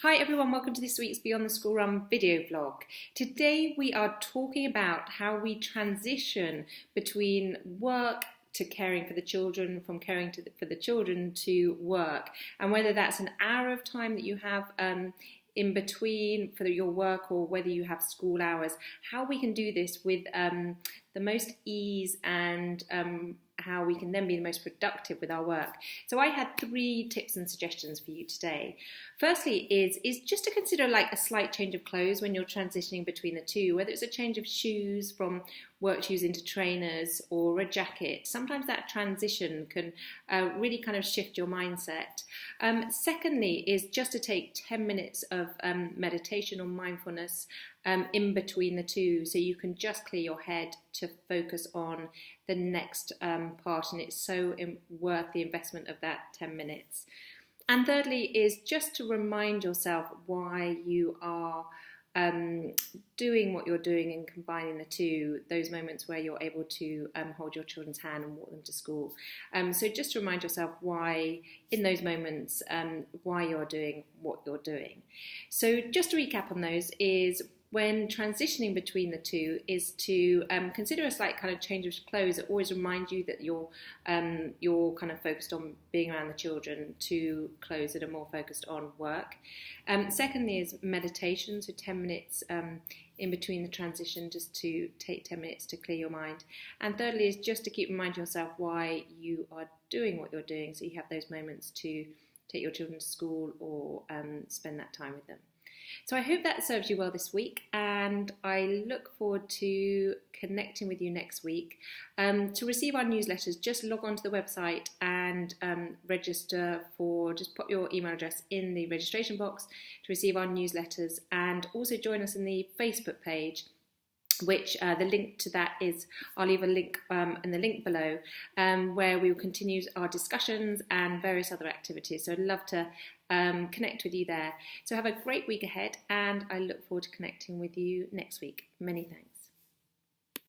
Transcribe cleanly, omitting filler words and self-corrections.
Hi everyone, welcome to this week's Beyond the School Run video vlog. Today we are talking about how we transition between work to caring for the children, from caring for the children to work, and whether that's an hour of time that you have in between for your work or whether you have school hours, how we can do this with the most ease and how we can then be the most productive with our work. So I had 3 tips and suggestions for you today. Firstly is just to consider like a slight change of clothes when you're transitioning between the two, whether it's a change of shoes from work shoes into trainers or a jacket. Sometimes that transition can really kind of shift your mindset. Secondly is just to take 10 minutes of meditation or mindfulness in between the two, so you can just clear your head to focus on the next part, and it's so worth the investment of that 10 minutes. And thirdly is just to remind yourself why you are doing what you're doing and combining the two, those moments where you're able to hold your children's hand and walk them to school. So just to remind yourself why, in those moments, why you're doing what you're doing. So just to recap on those is, when transitioning between the two is to consider a slight kind of change of clothes. It always reminds you that you're kind of focused on being around the children, to clothes that are more focused on work. Secondly is meditation, so 10 minutes in between the transition, just to take 10 minutes to clear your mind. And thirdly is just to keep reminding yourself why you are doing what you're doing, so you have those moments to take your children to school or spend that time with them. So I hope that serves you well this week, and I look forward to connecting with you next week. To receive our newsletters, just log on to the website and register just pop your email address in the registration box to receive our newsletters, and also join us in the Facebook page, which the link to that is, I'll leave a link in the link below, where we will continue our discussions and various other activities. So I'd love to connect with you there. So have a great week ahead, and I look forward to connecting with you next week. Many thanks.